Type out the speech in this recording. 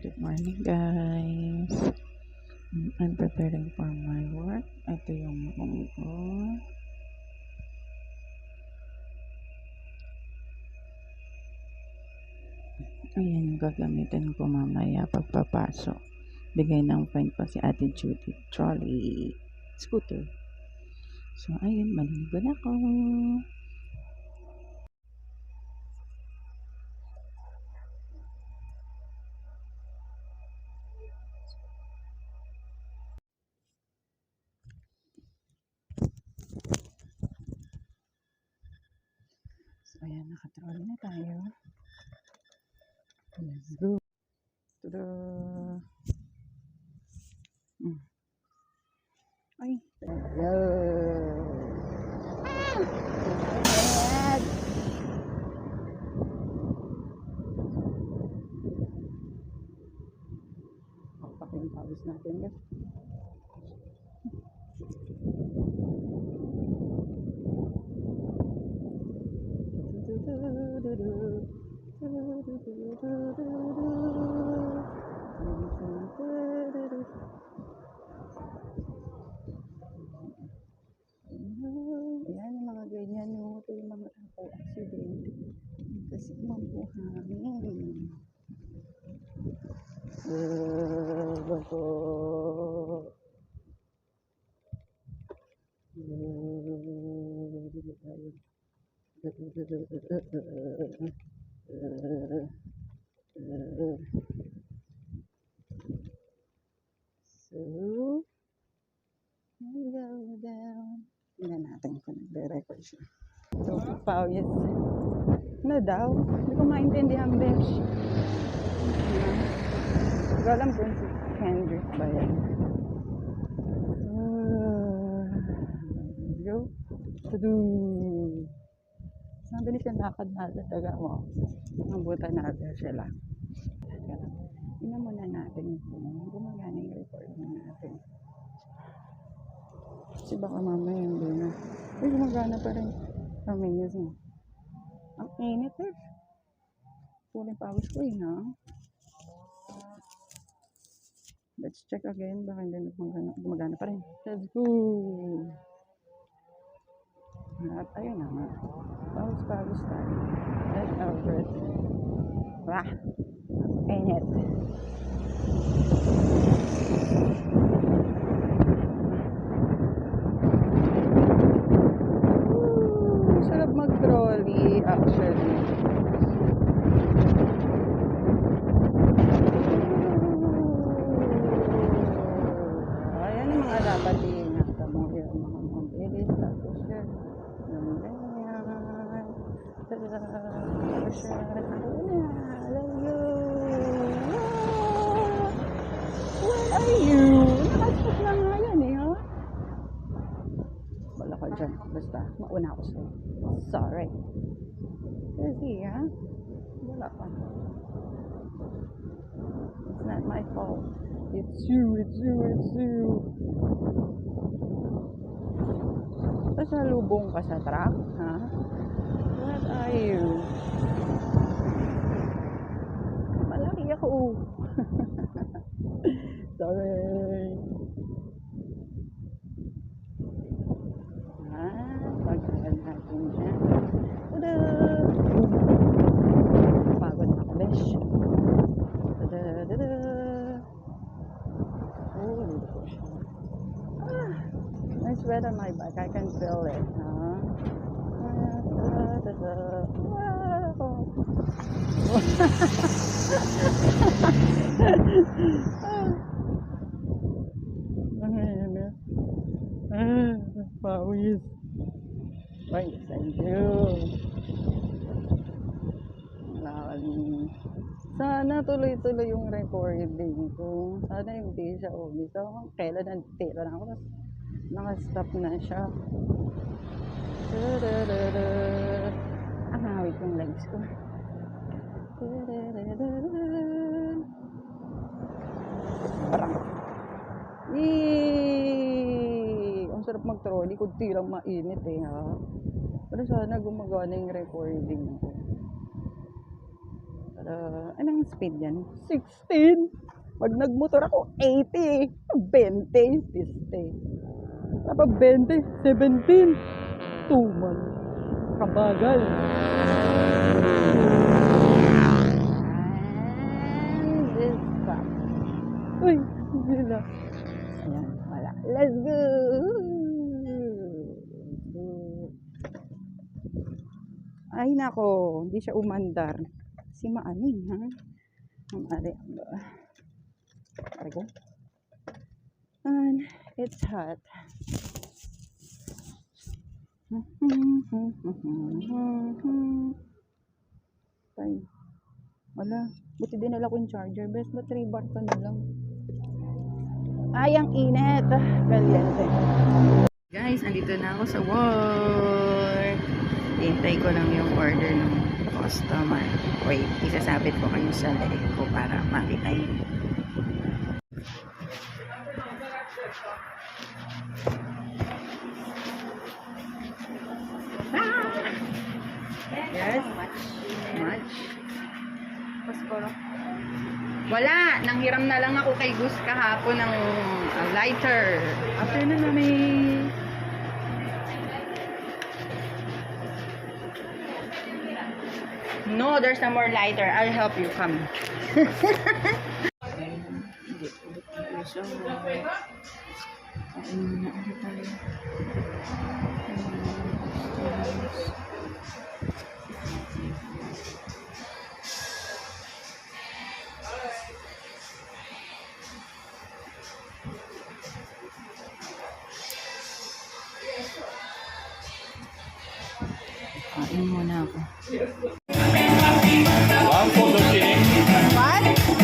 Good morning, guys. I'm preparing for my work. Ito yung room ko. Ayan yung gagamitin ko mamaya pagpapasok. Bigay ng friend ko si Ate Judy. Trolley scooter. So, ayun, maligo na ako. So, ayan, nakatrolley na tayo. Let's go. Tada! Ay, hello! Papak yung pawis natin, guys. Ayan yung mga ganyan yung ito yung mga tao accident kasi mampuhamin bato so go down. Tingnan natin kung nagre-record siya. So, pawis. Ano daw? Hindi ko maintindihan, besh. Hindi ko alam kung si Kendrick ba yan. Let's go. Tadu! Mabilis yung lakad natin. Taga mo. Mabutan natin sila. Tingnan muna natin kung gumagana yung recording natin. Kasi baka mamaya hindi na. Uy, gumagana pa rin. Amazing. Ang init eh. Puling pawis ko eh, ha? Let's check again. Baka hindi gumagana pa rin. Let's go! At ayun na nga. Pawis tayo. Let's over it. Wah! Init. Sarap mag-trolley actually. Ayan yung mga dapat iingatan mo yung mga mabilis. Tapos yan. Yung ganyan. Tapos yan. Let's go. Where are you? Nakasok na nga yan eh, ha? Wala ka dyan. Basta, mauna ako sa'yo. Sorry. Kasi, ha? Wala ka. It's not my fault. It's you. Pasalubong ka sa truck, ha? What are you? Malaki ako. Sorry. Pagkakan natin dyan. Tada! Pagod na ka, besh. Tada! Oh, dito siya. Nice sweat on my back. I can feel it, huh? Wow! Pawis. Ay, thank you. Sana tuloy-tuloy yung recording ko. Sana hindi siya umis. So, kailan nagtira na ako. Tapos, nakastop na siya. Ang hawig yung legs ko. Parang. Yee! Ang sarap mag-trolley. Kunti lang mainit eh, ha? Pero sana gumagawa na yung recording ko. Anong speed yan? 16. Pag nagmotor ako, 80. 20. 50. Tapos 20. 17. Tuman. Kabagal. And this stop. Uy, hindi na. Ayan, wala. Let's go! Ay nako, hindi siya umandar. Si maano yun, ha? Ang ari ba? Ari ko. And it's hot. Tay. Wala. Buti dinala ko yung charger. Best ba 3 bar ka na lang? Ay, ang init. Kaliente. Guys, andito na ako sa work. Hintay ko lang yung order ng customer. Wait, isasabit ko kayo sa leg ko para makita yun. Yes? Much? Wala! Nanghiram na lang ako kay Gus kahapon ng lighter. After na may... No, there's no more lighter. I'll help you. Come. Kain muna ako. One for the king. What?